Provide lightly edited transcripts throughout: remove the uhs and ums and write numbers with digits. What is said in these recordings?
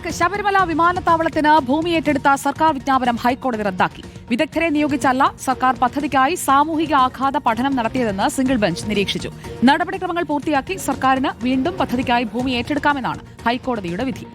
Desk. Sabarimala വിമാനത്താവളത്തിന് ഭൂമി ഏറ്റെടുത്ത സർക്കാർ വിജ്ഞാപനം ഹൈക്കോടതി റദ്ദാക്കി. വിദഗ്ധരെ നിയോഗിച്ചല്ല സർക്കാർ പദ്ധതിക്കായി സാമൂഹിക ആഘാത പഠനം നടത്തിയതെന്ന് സിംഗിൾ ബെഞ്ച് നിരീക്ഷിച്ചു. നടപടിക്രമങ്ങൾ പൂർത്തിയാക്കി സർക്കാരിന് വീണ്ടും പദ്ധതിക്കായി ഭൂമി ഏറ്റെടുക്കാമെന്നാണ് ഹൈക്കോടതിയുടെ വിധി.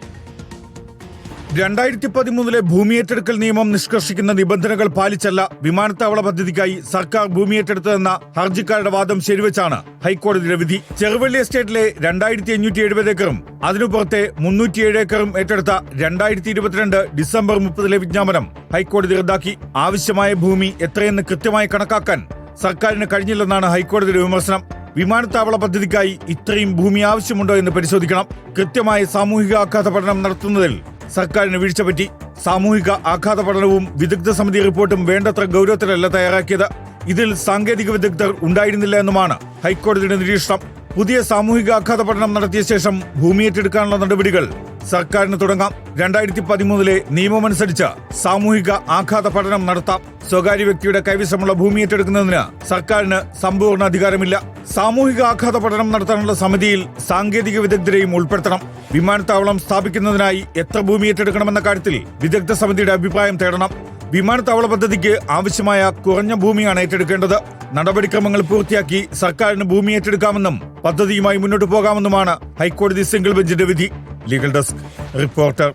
2013 ഭൂമി ഏറ്റെടുക്കൽ നിയമം നിഷ്കർഷിക്കുന്ന നിബന്ധനകൾ പാലിച്ചല്ല വിമാനത്താവള പദ്ധതിക്കായി സർക്കാർ ഭൂമി ഏറ്റെടുത്തതെന്ന ഹർജിക്കാരുടെ വാദം ശരിവെച്ചാണ് ഹൈക്കോടതിയുടെ വിധി. ചെറുവള്ളി എസ്റ്റേറ്റിലെ 2570 ഏക്കറും അതിനുപുറത്തെ 307 ഏക്കറും ഏറ്റെടുത്ത 2022 ഡിസംബർ 30 വിജ്ഞാപനം ഹൈക്കോടതി റദ്ദാക്കി. ആവശ്യമായ ഭൂമി എത്രയെന്ന് കൃത്യമായി കണക്കാക്കാൻ സർക്കാരിന് കഴിഞ്ഞില്ലെന്നാണ് ഹൈക്കോടതിയുടെ വിമർശനം. വിമാനത്താവള പദ്ധതിക്കായി ഇത്രയും ഭൂമി ആവശ്യമുണ്ടോ എന്ന് പരിശോധിക്കണം. കൃത്യമായ സാമൂഹിക ആഘാത പഠനം നടത്തുന്നതിൽ സർക്കാരിന് വീഴ്ച പറ്റി. സാമൂഹിക ആഘാത പഠനവും വിദഗ്ധ സമിതി റിപ്പോർട്ടും വേണ്ടത്ര ഗൗരവത്തിലല്ല തയ്യാറാക്കിയത്. ഇതിൽ സാങ്കേതിക വിദഗ്ധർ ഉണ്ടായിരുന്നില്ല എന്നുമാണ് ഹൈക്കോടതിയുടെ നിരീക്ഷണം. പുതിയ സാമൂഹിക ആഘാത പഠനം നടത്തിയ ശേഷം ഭൂമി ഏറ്റെടുക്കാനുള്ള നടപടികൾ സർക്കാരിന് തുടങ്ങാം. 2013 നിയമമനുസരിച്ച് സാമൂഹിക ആഘാത പഠനം നടത്താം. സ്വകാര്യ വ്യക്തിയുടെ കൈവശമുള്ള ഭൂമി ഏറ്റെടുക്കുന്നതിന് സർക്കാരിന് സമ്പൂർണ്ണ അധികാരമില്ല. സാമൂഹിക ആഘാത പഠനം നടത്താനുള്ള സമിതിയിൽ സാങ്കേതിക വിദഗ്ധരെയും ഉൾപ്പെടുത്തണം. വിമാനത്താവളം സ്ഥാപിക്കുന്നതിനായി എത്ര ഭൂമി ഏറ്റെടുക്കണമെന്ന കാര്യത്തിൽ വിദഗ്ധ സമിതിയുടെ അഭിപ്രായം തേടണം. വിമാനത്താവള പദ്ധതിക്ക് ആവശ്യമായ കുറഞ്ഞ ഭൂമിയാണ് ഏറ്റെടുക്കേണ്ടത്. നടപടിക്രമങ്ങൾ പൂർത്തിയാക്കി സർക്കാരിന് ഭൂമി ഏറ്റെടുക്കാമെന്നും പദ്ധതിയുമായി മുന്നോട്ട് പോകാമെന്നുമാണ് ഹൈക്കോടതി സിംഗിൾ ബെഞ്ചിന്റെ വിധി. Legal desk reporter.